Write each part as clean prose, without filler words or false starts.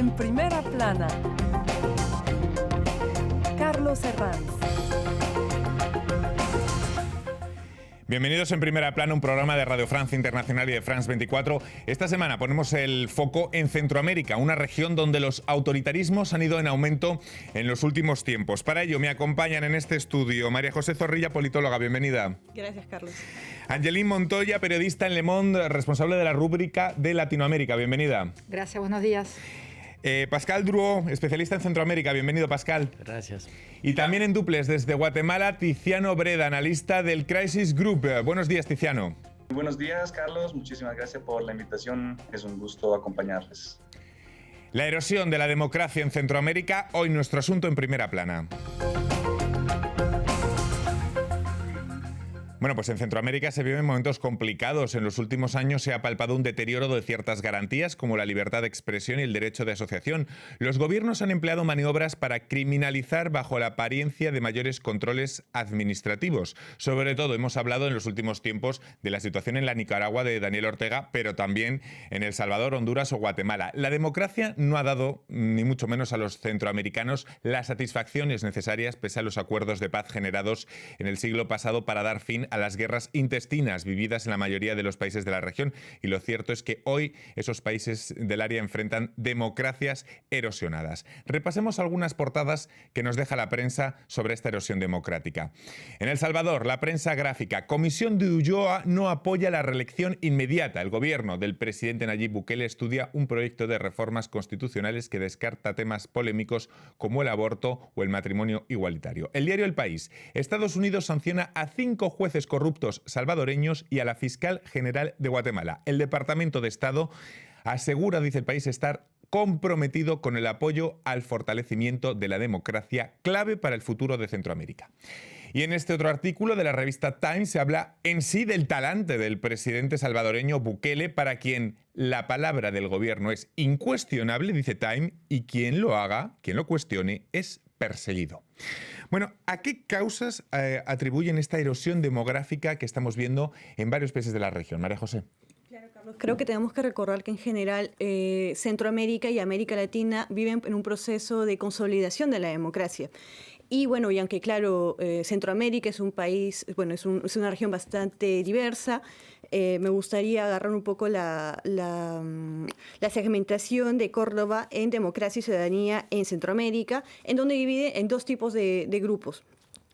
En primera plana, Carlos Herranz. Bienvenidos en Primera Plana, un programa de Radio Francia Internacional y de France 24. Esta semana ponemos el foco en Centroamérica, una región donde los autoritarismos han ido en aumento en los últimos tiempos. Para ello me acompañan en este estudio María José Zorrilla, politóloga. Bienvenida. Gracias, Carlos. Angeline Montoya, periodista en Le Monde, responsable de la rúbrica de Latinoamérica. Bienvenida. Gracias, buenos días. Pascal Drouot, especialista en Centroamérica. Bienvenido, Pascal. Gracias. Y también en duples desde Guatemala, Tiziano Breda, analista del Crisis Group. Buenos días, Tiziano. Muy buenos días, Carlos. Muchísimas gracias por la invitación. Es un gusto acompañarles. La erosión de la democracia en Centroamérica, hoy nuestro asunto en Primera Plana. Bueno, pues en Centroamérica se viven momentos complicados. En los últimos años se ha palpado un deterioro de ciertas garantías como la libertad de expresión y el derecho de asociación. Los gobiernos han empleado maniobras para criminalizar bajo la apariencia de mayores controles administrativos. Sobre todo hemos hablado en los últimos tiempos de la situación en la Nicaragua de Daniel Ortega, pero también en El Salvador, Honduras o Guatemala. La democracia no ha dado, ni mucho menos a los centroamericanos, las satisfacciones necesarias pese a los acuerdos de paz generados en el siglo pasado para dar fin a las guerras intestinas vividas en la mayoría de los países de la región. Y lo cierto es que hoy esos países del área enfrentan democracias erosionadas. Repasemos algunas portadas que nos deja la prensa sobre esta erosión democrática. En El Salvador, la prensa gráfica: Comisión de Ulloa no apoya la reelección inmediata. El gobierno del presidente Nayib Bukele estudia un proyecto de reformas constitucionales que descarta temas polémicos como el aborto o el matrimonio igualitario. El diario El País: Estados Unidos sanciona a 5 jueces corruptos salvadoreños y a la fiscal general de Guatemala. El Departamento de Estado asegura, dice El País, estar comprometido con el apoyo al fortalecimiento de la democracia, clave para el futuro de Centroamérica. Y en este otro artículo de la revista Time se habla en sí del talante del presidente salvadoreño Bukele, para quien la palabra del gobierno es incuestionable, dice Time, y quien lo haga, quien lo cuestione, es perseguido. Bueno, ¿a qué causas atribuyen esta erosión demográfica que estamos viendo en varios países de la región? María José. Claro, Carlos. Creo que tenemos que recordar que en general Centroamérica y América Latina viven en un proceso de consolidación de la democracia. Y bueno, y aunque claro, Centroamérica es un país, bueno, es una región bastante diversa, me gustaría agarrar un poco la segmentación de Córdoba en democracia y ciudadanía en Centroamérica, en donde divide en dos tipos de grupos.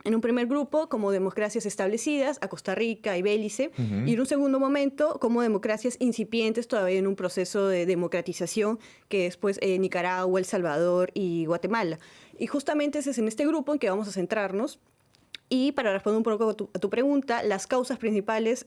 En un primer grupo, como democracias establecidas, a Costa Rica y Belice, y en un segundo momento, como democracias incipientes, todavía en un proceso de democratización, que es pues, Nicaragua, El Salvador y Guatemala. Y justamente ese es en este grupo en que vamos a centrarnos. Y para responder un poco a tu pregunta, las causas principales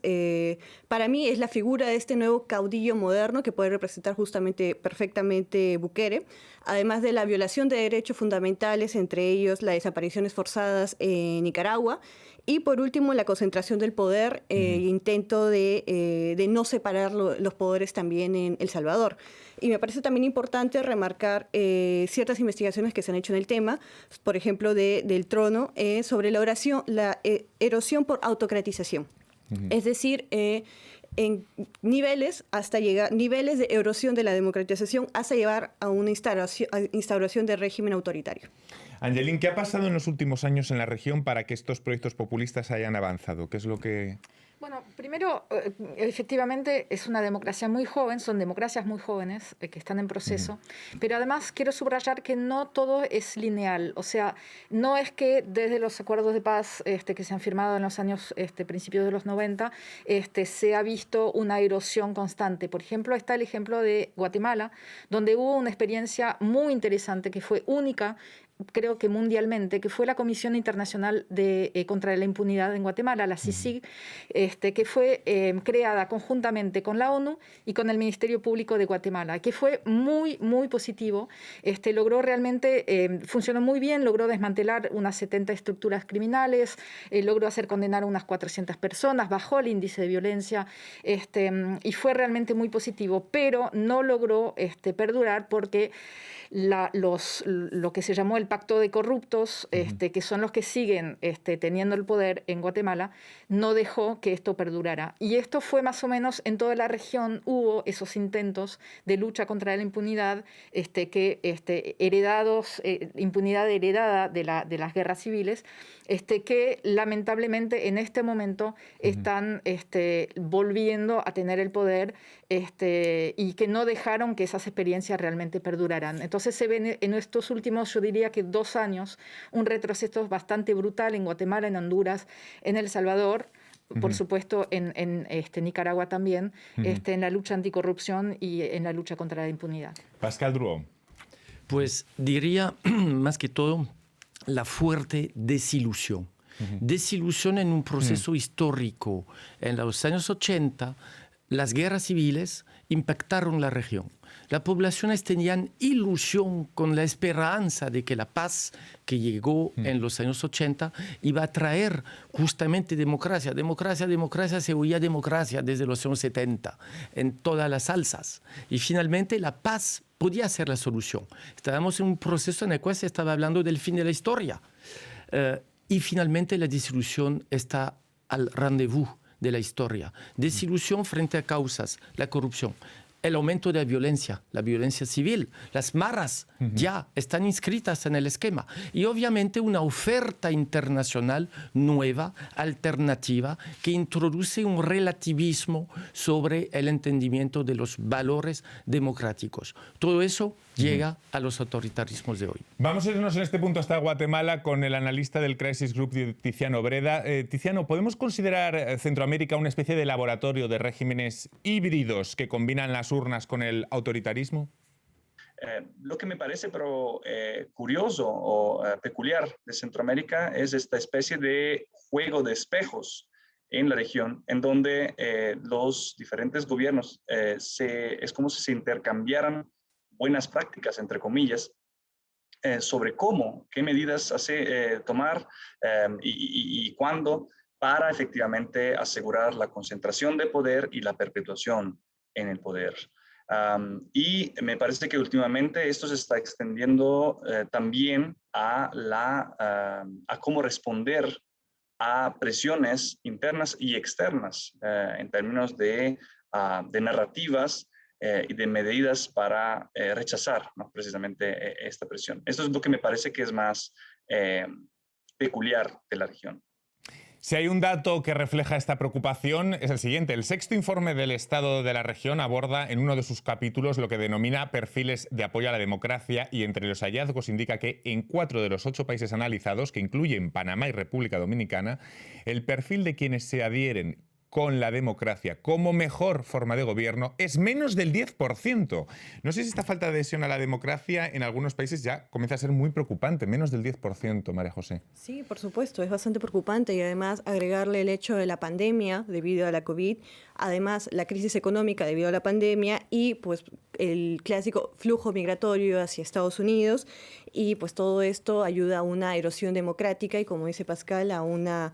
para mí es la figura de este nuevo caudillo moderno que puede representar justamente perfectamente Bukele, además de la violación de derechos fundamentales, entre ellos las desapariciones forzadas en Nicaragua, y por último la concentración del poder, intento de no separar los poderes también en El Salvador. Y me parece también importante remarcar ciertas investigaciones que se han hecho en el tema, por ejemplo del Trono, sobre la erosión por autocratización. Es decir, en niveles de erosión de la democratización hasta llevar a una instauración de régimen autoritario. Angeline, ¿qué ha pasado en los últimos años en la región para que estos proyectos populistas hayan avanzado? ¿Qué es lo que...? Bueno, primero, efectivamente es una democracia muy joven, son democracias muy jóvenes que están en proceso, pero además quiero subrayar que no todo es lineal, o sea, no es que desde los acuerdos de paz que se han firmado en los años, principios de los 90, se ha visto una erosión constante. Por ejemplo, está el ejemplo de Guatemala, donde hubo una experiencia muy interesante que fue única, creo que mundialmente, que fue la Comisión Internacional contra la Impunidad en Guatemala, la CICIG, que fue creada conjuntamente con la ONU y con el Ministerio Público de Guatemala, que fue muy, muy positivo. Logró realmente, funcionó muy bien, logró desmantelar unas 70 estructuras criminales, logró hacer condenar a unas 400 personas, bajó el índice de violencia, y fue realmente muy positivo, pero no logró perdurar porque lo que se llamó el pacto de corruptos, que son los que siguen teniendo el poder en Guatemala, no dejó que esto perdurara. Y esto fue más o menos en toda la región, hubo esos intentos de lucha contra la impunidad, impunidad heredada de las guerras civiles, que lamentablemente en este momento están volviendo a tener el poder, y que no dejaron que esas experiencias realmente perduraran. Entonces se ve en estos últimos, yo diría que 2 años, un retroceso bastante brutal en Guatemala, en Honduras, en El Salvador, por supuesto en Nicaragua también, en la lucha anticorrupción y en la lucha contra la impunidad. Pascal Drouot. Pues diría, más que todo, la fuerte desilusión. Desilusión en un proceso histórico. En los años 80, las guerras civiles impactaron la región. Las poblaciones tenían ilusión con la esperanza de que la paz que llegó en los años 80 iba a traer justamente democracia. Democracia, se oía democracia desde los años 70, en todas las salsas. Y finalmente la paz podía ser la solución. Estábamos en un proceso en el cual se estaba hablando del fin de la historia. Y finalmente la desilusión está al rendezvous de la historia. Desilusión frente a causas, la corrupción, el aumento de la violencia civil, las maras ya están inscritas en el esquema. Y obviamente una oferta internacional nueva, alternativa, que introduce un relativismo sobre el entendimiento de los valores democráticos. Todo eso llega a los autoritarismos de hoy. Vamos a irnos en este punto hasta Guatemala con el analista del Crisis Group, Tiziano Breda. Tiziano, ¿podemos considerar Centroamérica una especie de laboratorio de regímenes híbridos que combinan las urnas con el autoritarismo? Lo que me parece curioso o peculiar de Centroamérica es esta especie de juego de espejos en la región, en donde los diferentes gobiernos es como si se intercambiaran buenas prácticas, entre comillas, sobre qué medidas tomar y cuándo para efectivamente asegurar la concentración de poder y la perpetuación en el poder. Y me parece que últimamente esto se está extendiendo también a cómo responder a presiones internas y externas en términos de narrativas y de medidas para rechazar, ¿no?, precisamente esta presión. Esto es lo que me parece que es más peculiar de la región. Si hay un dato que refleja esta preocupación es el siguiente. El 6º informe del Estado de la región aborda en uno de sus capítulos lo que denomina perfiles de apoyo a la democracia y entre los hallazgos indica que en 4 de los 8 países analizados, que incluyen Panamá y República Dominicana, el perfil de quienes se adhieren con la democracia como mejor forma de gobierno es menos del 10%. No sé si esta falta de adhesión a la democracia en algunos países ya comienza a ser muy preocupante, menos del 10%, María José. Sí, por supuesto, es bastante preocupante y además agregarle el hecho de la pandemia debido a la COVID, además la crisis económica debido a la pandemia y pues el clásico flujo migratorio hacia Estados Unidos y pues todo esto ayuda a una erosión democrática y, como dice Pascal, a una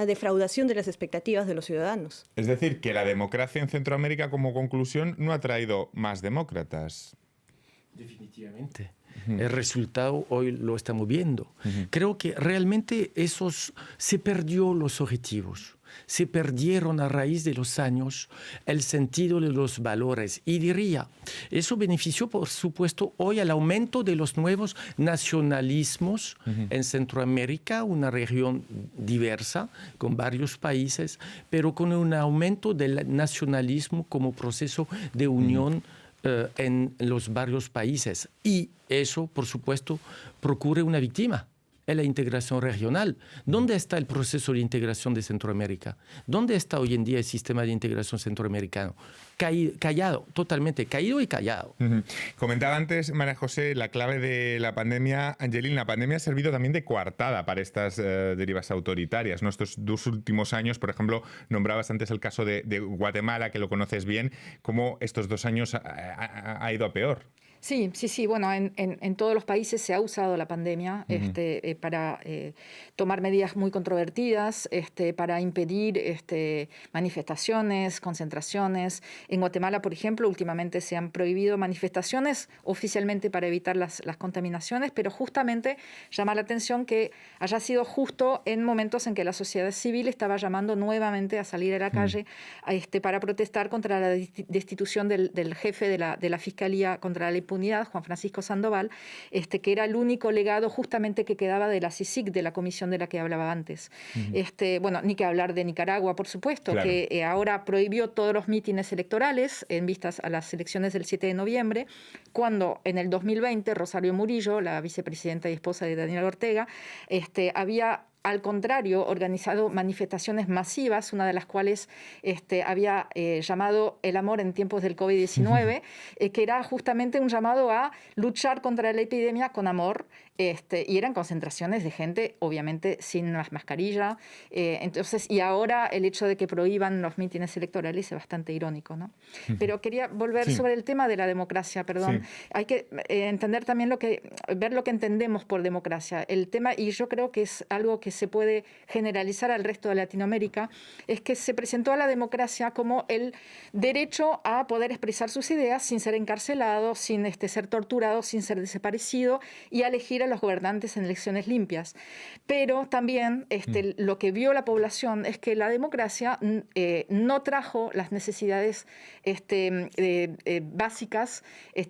defraudación de las expectativas de los ciudadanos. Es decir, que la democracia en Centroamérica, como conclusión, no ha traído más demócratas. Definitivamente. El resultado hoy lo estamos viendo. Creo que realmente se perdió los objetivos. Se perdieron a raíz de los años el sentido de los valores. Y diría, eso benefició, por supuesto, hoy al aumento de los nuevos nacionalismos en Centroamérica, una región diversa, con varios países, pero con un aumento del nacionalismo como proceso de unión en los varios países. Y eso, por supuesto, procura una víctima. Es la integración regional. ¿Dónde está el proceso de integración de Centroamérica? ¿Dónde está hoy en día el sistema de integración centroamericano? Callado, totalmente caído y callado. Comentaba antes, María José, la clave de la pandemia. Angelín, la pandemia ha servido también de coartada para estas derivas autoritarias, ¿no? Estos 2 últimos años, por ejemplo, nombrabas antes el caso de Guatemala, que lo conoces bien, cómo estos 2 años ha ido a peor. Sí. Bueno, en todos los países se ha usado la pandemia para tomar medidas muy controvertidas, para impedir manifestaciones, concentraciones. En Guatemala, por ejemplo, últimamente se han prohibido manifestaciones oficialmente para evitar las contaminaciones, pero justamente llama la atención que haya sido justo en momentos en que la sociedad civil estaba llamando nuevamente a salir a la calle para protestar contra la destitución del jefe de la Fiscalía contra la Impunidad, Juan Francisco Sandoval, que era el único legado justamente que quedaba de la CICIG, de la comisión de la que hablaba antes. Bueno, ni que hablar de Nicaragua, por supuesto, claro, que ahora prohibió todos los mítines electorales en vistas a las elecciones del 7 de noviembre, cuando en el 2020 Rosario Murillo, la vicepresidenta y esposa de Daniel Ortega, había al contrario, organizado manifestaciones masivas, una de las cuales había llamado el amor en tiempos del COVID-19, que era justamente un llamado a luchar contra la epidemia con amor, y eran concentraciones de gente, obviamente, sin las mascarillas. Y ahora el hecho de que prohíban los mítines electorales es bastante irónico, ¿no? Pero quería volver sobre el tema de la democracia, perdón. Sí. Hay que entender también ver lo que entendemos por democracia. El tema, y yo creo que es algo que se puede generalizar al resto de Latinoamérica, es que se presentó a la democracia como el derecho a poder expresar sus ideas sin ser encarcelado, sin ser torturado, sin ser desaparecido, y a elegir a los gobernantes en elecciones limpias. Pero también lo que vio la población es que la democracia no trajo las necesidades básicas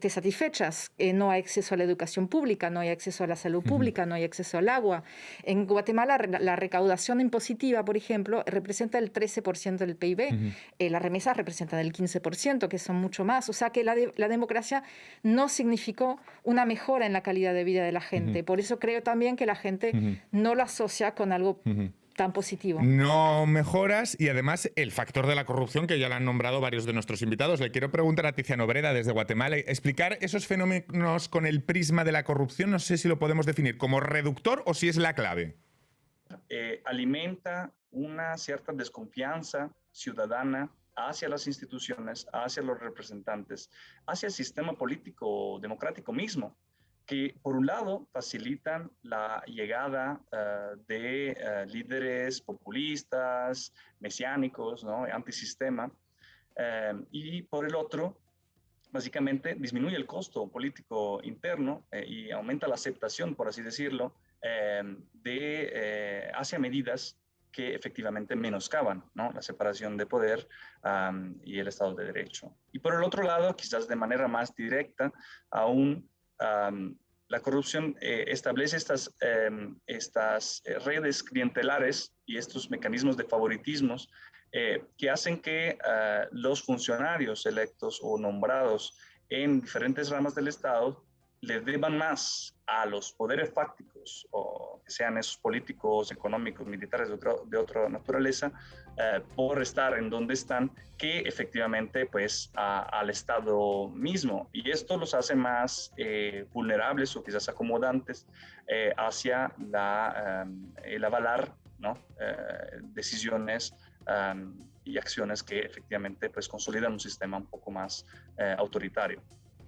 satisfechas. No hay acceso a la educación pública, no hay acceso a la salud pública, no hay acceso al agua. En Guatemala la recaudación impositiva, por ejemplo, representa el 13% del PIB. Las remesas representan el 15%, que son mucho más. O sea que la democracia no significó una mejora en la calidad de vida de la gente. Por eso creo también que la gente no lo asocia con algo tan positivo. No mejoras, y además el factor de la corrupción, que ya lo han nombrado varios de nuestros invitados. Le quiero preguntar a Tiziano Breda desde Guatemala, explicar esos fenómenos con el prisma de la corrupción. No sé si lo podemos definir como reductor o si es la clave. Alimenta una cierta desconfianza ciudadana hacia las instituciones, hacia los representantes, hacia el sistema político democrático mismo, que por un lado facilitan la llegada de líderes populistas, mesiánicos, ¿no?, antisistema, y por el otro, básicamente disminuye el costo político interno y aumenta la aceptación, por así decirlo, hacia medidas que efectivamente menoscaban, ¿no?, la separación de poder y el Estado de Derecho. Y por el otro lado, quizás de manera más directa, aún la corrupción establece estas redes clientelares y estos mecanismos de favoritismos que hacen que los funcionarios electos o nombrados en diferentes ramas del Estado le deban más a los poderes fácticos, o que sean esos políticos, económicos, militares de otra naturaleza, por estar en donde están, que efectivamente pues al Estado mismo. Y esto los hace más vulnerables o quizás acomodantes hacia el avalar, ¿no?, decisiones y acciones que efectivamente pues consolidan un sistema un poco más autoritario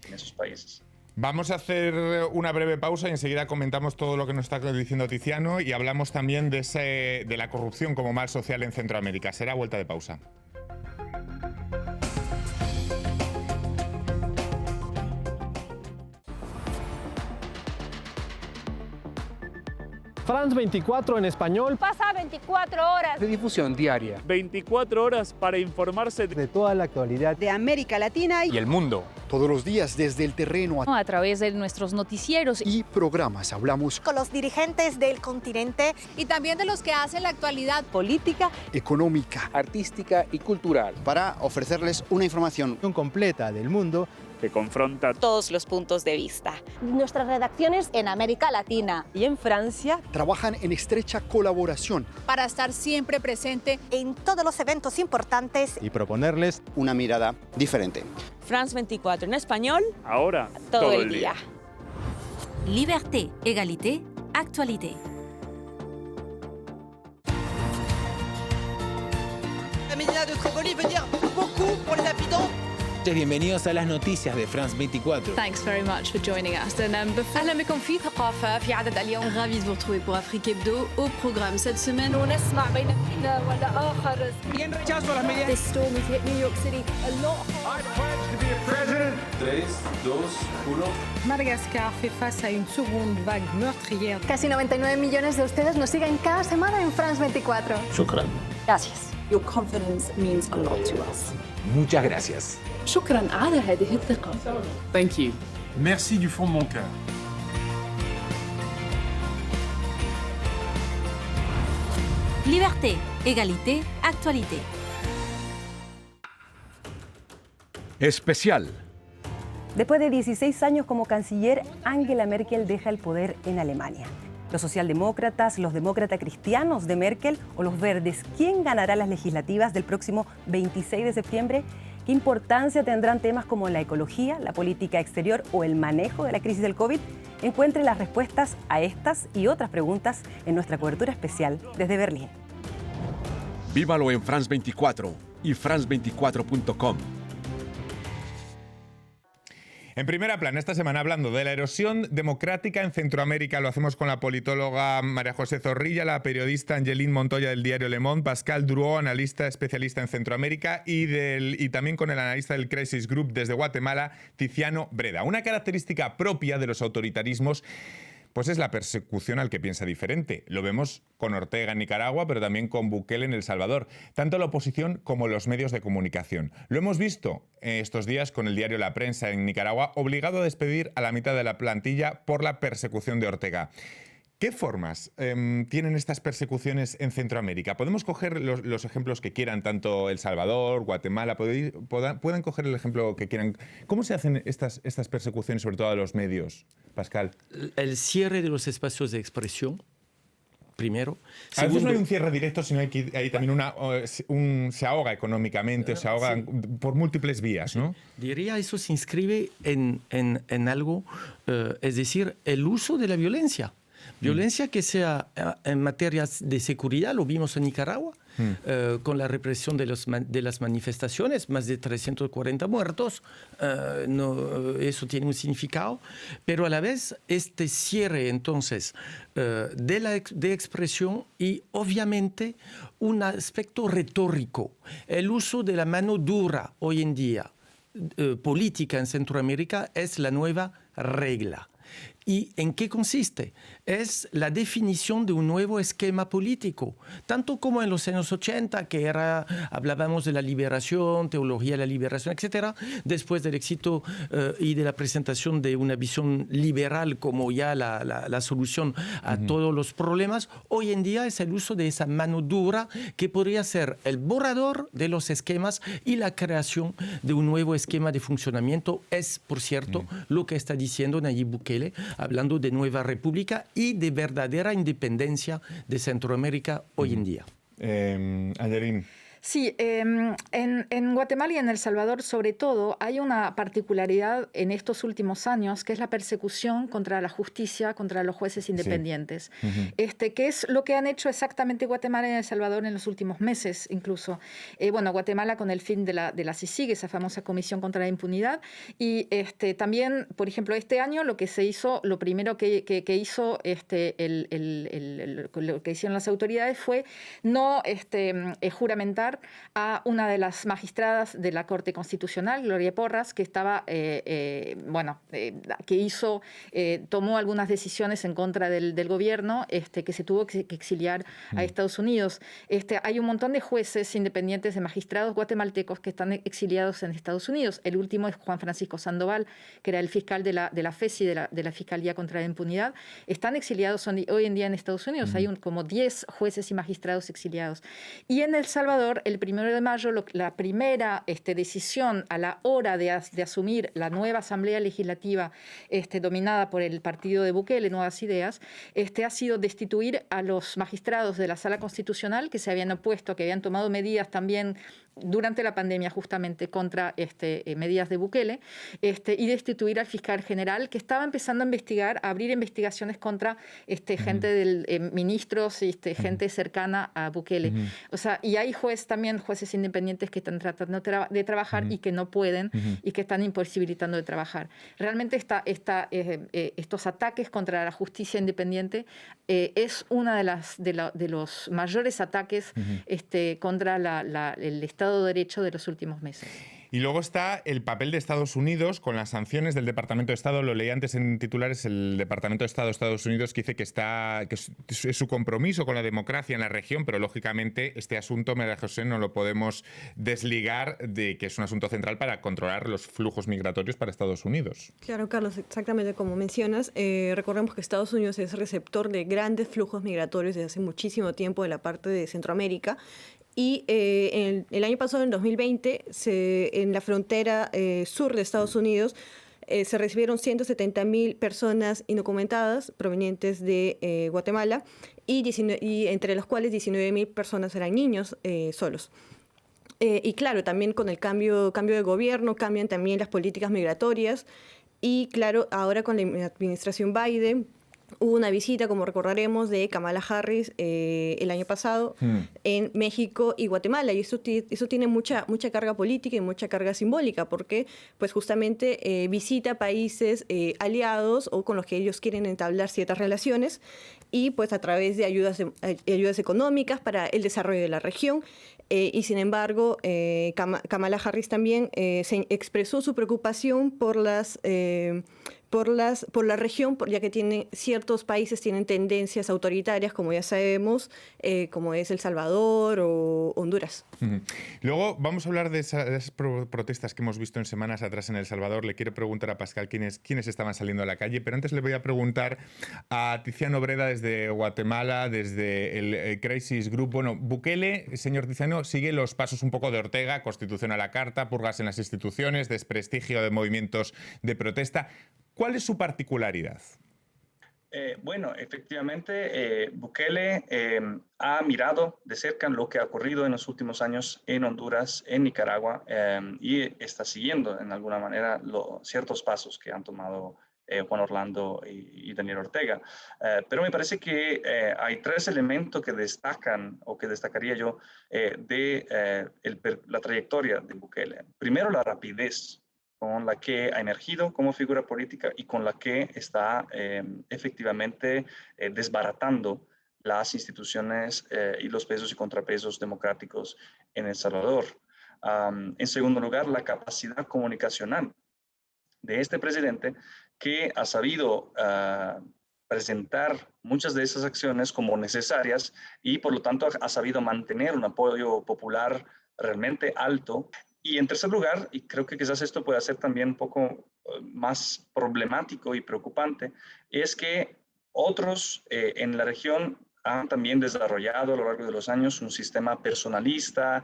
en esos países. Vamos a hacer una breve pausa y enseguida comentamos todo lo que nos está diciendo Tiziano y hablamos también de la corrupción como mal social en Centroamérica. Será vuelta de pausa. France 24 en español. Pasa 24 horas de difusión diaria. 24 horas para informarse de toda la actualidad de América Latina y el mundo. Todos los días desde el terreno. A través de nuestros noticieros y programas hablamos con los dirigentes del continente y también de los que hacen la actualidad política, económica, artística y cultural, para ofrecerles una información completa del mundo que confronta todos los puntos de vista. Nuestras redacciones en América Latina y en Francia trabajan en estrecha colaboración para estar siempre presente en todos los eventos importantes y proponerles una mirada diferente. France 24 en español. Ahora, todo el día. Liberté, égalité, actualité. La médina de Tripoli veut dire beaucoup pour les habitants noches, bienvenidos a las noticias de France 24. Thanks very much for joining us. أهلا بكم في ثقافة في عدد اليوم. Ravi de vous retrouver pour Afrique Hebdo. Au programme cette semaine. ونسمع بين حين ولا آخر. Y en rechazo a las medidas. This storm has hit New York City a lot. I pledge to be a president. 3, 2, 1. Madagascar fait face à une seconde vague meurtrière. Casi 99 millones de ustedes nos siguen cada semana en France 24. Shukran. Gracias. Your confidence means a lot to us. Muchas gracias. شكرا على هذه الثقة. Thank you. Merci du fond de mon cœur. Liberté, égalité, actualité. Especial. Después de 16 años como canciller, Angela Merkel deja el poder en Alemania. Los socialdemócratas, los demócratas cristianos de Merkel o los verdes, ¿quién ganará las legislativas del próximo 26 de septiembre? ¿Qué importancia tendrán temas como la ecología, la política exterior o el manejo de la crisis del COVID? Encuentre las respuestas a estas y otras preguntas en nuestra cobertura especial desde Berlín. Vívalo en France 24 y france24.com. En primera plana, esta semana hablando de la erosión democrática en Centroamérica, lo hacemos con la politóloga María José Zorrilla, la periodista Angeline Montoya del diario Le Monde, Pascal Drouot, analista especialista en Centroamérica, y también con el analista del Crisis Group desde Guatemala, Tiziano Breda. Una característica propia de los autoritarismos pues es la persecución al que piensa diferente. Lo vemos con Ortega en Nicaragua, pero también con Bukele en El Salvador. Tanto la oposición como los medios de comunicación. Lo hemos visto estos días con el diario La Prensa en Nicaragua, obligado a despedir a la mitad de la plantilla por la persecución de Ortega. ¿Qué formas tienen estas persecuciones en Centroamérica? Podemos coger los ejemplos que quieran, tanto El Salvador, Guatemala, pueden coger el ejemplo que quieran. ¿Cómo se hacen estas persecuciones, sobre todo a los medios, Pascal? El cierre de los espacios de expresión, primero. A veces no hay un cierre directo, sino hay también se ahoga económicamente, se ahoga por múltiples vías, ¿no? Diría, eso se inscribe en algo, es decir, el uso de la violencia. Violencia que sea en materias de seguridad, lo vimos en Nicaragua, con la represión de las manifestaciones, más de 340 muertos, eso tiene un significado, pero a la vez este cierre entonces de expresión y obviamente un aspecto retórico, el uso de la mano dura hoy en día, política en Centroamérica es la nueva regla. ¿Y en qué consiste? Es la definición de un nuevo esquema político, tanto como en los años 80, que hablábamos de la liberación, teología de la liberación, etc. Después del éxito y de la presentación de una visión liberal como ya la solución a todos los problemas, hoy en día es el uso de esa mano dura que podría ser el borrador de los esquemas y la creación de un nuevo esquema de funcionamiento. Es, por cierto, lo que está diciendo Nayib Bukele, hablando de nueva república y de verdadera independencia de Centroamérica hoy en día. Angeline. Sí, en Guatemala y en El Salvador, sobre todo, hay una particularidad en estos últimos años, que es la persecución contra la justicia, contra los jueces independientes, que es lo que han hecho exactamente Guatemala y El Salvador en los últimos meses, incluso. Guatemala con el fin de la CICIG, esa famosa Comisión contra la Impunidad, y también, por ejemplo, este año lo que se hizo, lo primero que hizo lo que hicieron las autoridades fue no juramentar a una de las magistradas de la Corte Constitucional, Gloria Porras, que estaba, tomó algunas decisiones en contra del gobierno, que se tuvo que exiliar a Estados Unidos. Hay un montón de jueces independientes, de magistrados guatemaltecos que están exiliados en Estados Unidos. El último es Juan Francisco Sandoval, que era el fiscal de la FESI, de la Fiscalía contra la Impunidad. Están exiliados hoy en día en Estados Unidos. Hay como 10 jueces y magistrados exiliados. Y en El Salvador, el 1 de mayo, la primera decisión a la hora de asumir la nueva Asamblea Legislativa dominada por el partido de Bukele, Nuevas Ideas, ha sido destituir a los magistrados de la Sala Constitucional que se habían opuesto, que habían tomado medidas también durante la pandemia justamente contra medidas de Bukele y destituir al fiscal general que estaba empezando a abrir investigaciones contra gente ministros y gente cercana a Bukele. O sea, y hay jueces independientes que están tratando de trabajar y que no pueden y que están imposibilitando de trabajar. Realmente estos ataques contra la justicia independiente es uno de los mayores ataques contra el Estado de Derecho de los últimos meses. Y luego está el papel de Estados Unidos con las sanciones del Departamento de Estado. Lo leí antes en titulares, el Departamento de Estado de Estados Unidos que dice que es su compromiso con la democracia en la región, pero lógicamente este asunto, María José, no lo podemos desligar de que es un asunto central para controlar los flujos migratorios para Estados Unidos. Claro, Carlos, exactamente como mencionas. Recordemos que Estados Unidos es receptor de grandes flujos migratorios desde hace muchísimo tiempo de la parte de Centroamérica. Y el año pasado, en 2020, en la frontera sur de Estados Unidos, se recibieron 170.000 personas indocumentadas provenientes de Guatemala y entre las cuales 19.000 personas eran niños solos. Y claro, también con el cambio de gobierno cambian también las políticas migratorias y claro, ahora con la administración Biden hubo una visita, como recordaremos, de Kamala Harris el año pasado en México y Guatemala. Y eso tiene mucha carga política y mucha carga simbólica, porque pues justamente visita países aliados o con los que ellos quieren entablar ciertas relaciones y pues a través de ayudas económicas para el desarrollo de la región. Y sin embargo, Kamala Harris también se expresó su preocupación por la región, ya que ciertos países tienen tendencias autoritarias, como ya sabemos, como es El Salvador o Honduras. Luego vamos a hablar de esas protestas que hemos visto en semanas atrás en El Salvador. Le quiero preguntar a Pascal quiénes estaban saliendo a la calle, pero antes le voy a preguntar a Tiziano Breda desde Guatemala, desde el Crisis Group. Bueno, Bukele, señor Tiziano, sigue los pasos un poco de Ortega, constitución a la carta, purgas en las instituciones, desprestigio de movimientos de protesta. ¿Cuál es su particularidad? Bueno, efectivamente, Bukele ha mirado de cerca lo que ha ocurrido en los últimos años en Honduras, en Nicaragua, y está siguiendo en alguna manera ciertos pasos que han tomado Juan Orlando y Daniel Ortega. Pero me parece que hay tres elementos que destacan, o que destacaría yo, de la trayectoria de Bukele. Primero, la rapidez con la que ha emergido como figura política y con la que está efectivamente desbaratando las instituciones y los pesos y contrapesos democráticos en El Salvador. En segundo lugar, la capacidad comunicacional de este presidente, que ha sabido presentar muchas de esas acciones como necesarias y por lo tanto ha sabido mantener un apoyo popular realmente alto. Y en tercer lugar, y creo que quizás esto pueda ser también un poco más problemático y preocupante, es que otros en la región han también desarrollado a lo largo de los años un sistema personalista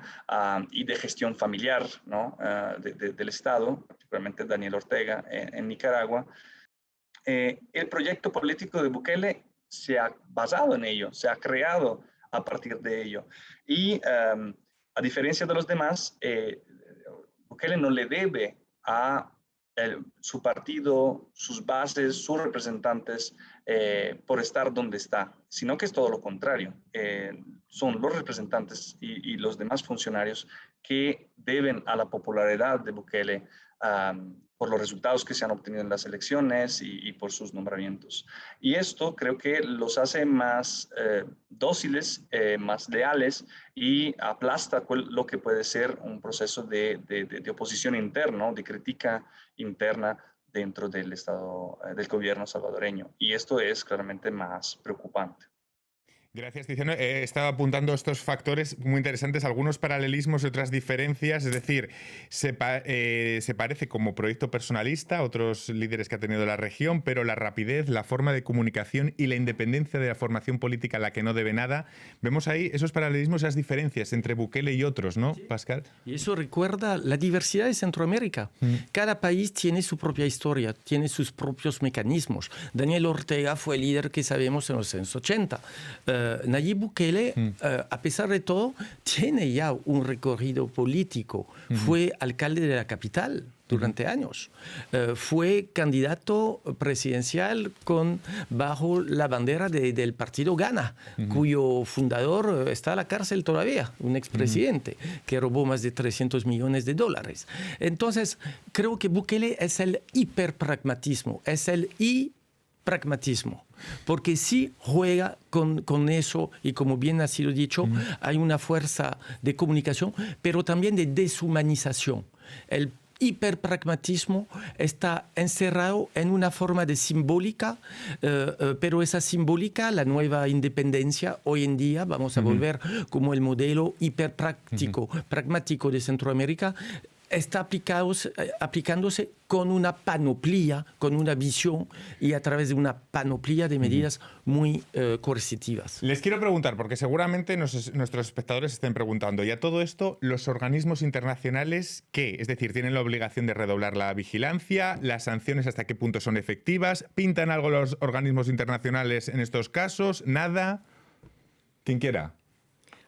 y de gestión familiar, ¿no? Del Estado, particularmente Daniel Ortega en Nicaragua. El proyecto político de Bukele se ha basado en ello, se ha creado a partir de ello. Y a diferencia de los demás, Bukele no le debe a su partido, sus bases, sus representantes por estar donde está, sino que es todo lo contrario. Son los representantes y los demás funcionarios que deben a la popularidad de Bukele por los resultados que se han obtenido en las elecciones y por sus nombramientos. Y esto creo que los hace más dóciles, más leales y aplasta lo que puede ser un proceso de oposición interna, de crítica interna dentro del Estado, del gobierno salvadoreño. Y esto es claramente más preocupante. Gracias, Tiziano. Estaba apuntando estos factores muy interesantes, algunos paralelismos y otras diferencias. Es decir, se parece como proyecto personalista a otros líderes que ha tenido la región, pero la rapidez, la forma de comunicación y la independencia de la formación política a la que no debe nada, vemos ahí esos paralelismos, esas diferencias entre Bukele y otros, ¿no, Pascal? Y eso recuerda la diversidad de Centroamérica. Cada país tiene su propia historia, tiene sus propios mecanismos. Daniel Ortega fue el líder que sabemos en los años 80. Nayib Bukele, a pesar de todo, tiene ya un recorrido político. Fue alcalde de la capital durante años. Fue candidato presidencial bajo la bandera del partido Ghana, cuyo fundador está a la cárcel todavía, un expresidente que robó más de 300 millones de dólares. Entonces, creo que Bukele es el hiperpragmatismo, pragmatismo, porque sí juega con eso y como bien ha sido dicho, hay una fuerza de comunicación, pero también de deshumanización. El hiperpragmatismo está encerrado en una forma de simbólica, pero esa simbólica, la nueva independencia, hoy en día vamos a volver como el modelo pragmático de Centroamérica, está aplicándose con una panoplia, con una visión y a través de una panoplia de medidas muy coercitivas. Les quiero preguntar, porque seguramente nuestros espectadores estén preguntando, ¿y a todo esto los organismos internacionales qué? Es decir, ¿tienen la obligación de redoblar la vigilancia? ¿Las sanciones hasta qué punto son efectivas? ¿Pintan algo los organismos internacionales en estos casos? ¿Nada? ¿Quién quiera?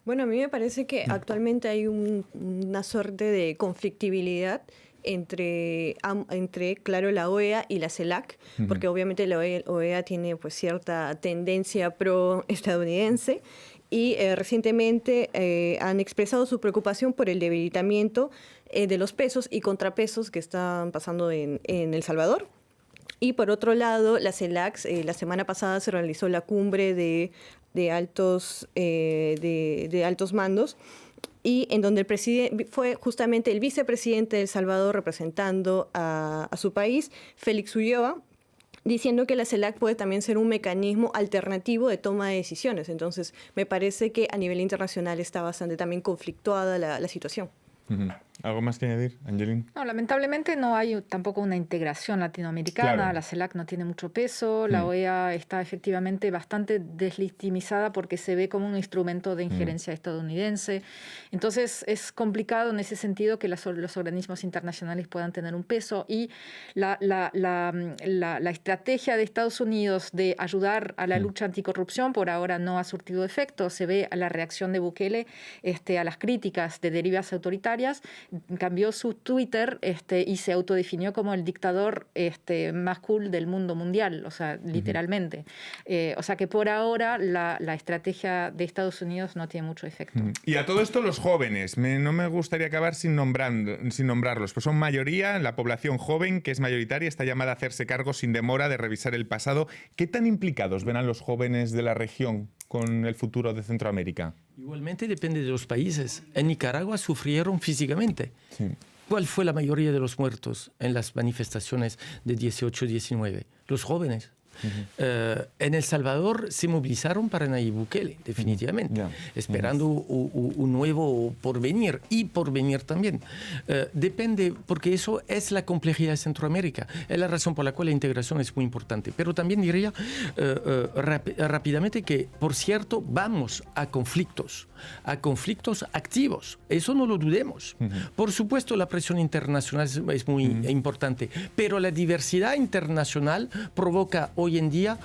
Bueno, a mí me parece que actualmente hay una suerte de conflictibilidad entre, claro, la OEA y la CELAC, porque obviamente la OEA tiene pues cierta tendencia pro-estadounidense y recientemente han expresado su preocupación por el debilitamiento de los pesos y contrapesos que están pasando en El Salvador. Y por otro lado, la CELAC, la semana pasada se realizó la cumbre de altos mandos y en donde el presidente fue justamente el vicepresidente de El Salvador representando a su país, Félix Ulloa, diciendo que la CELAC puede también ser un mecanismo alternativo de toma de decisiones. Entonces, me parece que a nivel internacional está bastante también conflictuada la situación. ¿Algo más que añadir, Angelín? No, lamentablemente no hay tampoco una integración latinoamericana. Claro. La CELAC no tiene mucho peso. La OEA está efectivamente bastante deslegitimizada porque se ve como un instrumento de injerencia estadounidense. Entonces es complicado en ese sentido que los organismos internacionales puedan tener un peso. Y la estrategia de Estados Unidos de ayudar a la lucha anticorrupción por ahora no ha surtido efecto. Se ve a la reacción de Bukele a las críticas de derivas autoritarias. Cambió su Twitter y se autodefinió como el dictador más cool del mundo mundial, o sea, literalmente. O sea que por ahora la estrategia de Estados Unidos no tiene mucho efecto. Y a todo esto los jóvenes, no me gustaría acabar sin nombrarlos, pues son mayoría, la población joven, que es mayoritaria, está llamada a hacerse cargo sin demora de revisar el pasado. ¿Qué tan implicados ven a los jóvenes de la región con el futuro de Centroamérica? Igualmente depende de los países. En Nicaragua sufrieron físicamente. Sí. ¿Cuál fue la mayoría de los muertos en las manifestaciones de 18-19? Los jóvenes. En El Salvador se movilizaron para Nayib Bukele, definitivamente, esperando un nuevo porvenir y porvenir también. Depende, porque eso es la complejidad de Centroamérica, es la razón por la cual la integración es muy importante. Pero también diría rápidamente que, por cierto, vamos a conflictos activos, eso no lo dudemos. Por supuesto, la presión internacional es muy importante, pero la diversidad internacional provoca hoy en día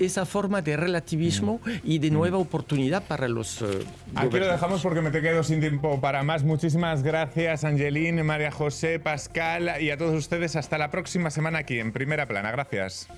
esa forma de relativismo y de nueva oportunidad para los Aquí lo dejamos porque me te quedo sin tiempo para más. Muchísimas gracias, Angelín, María José, Pascal y a todos ustedes. Hasta la próxima semana aquí en Primera Plana. Gracias.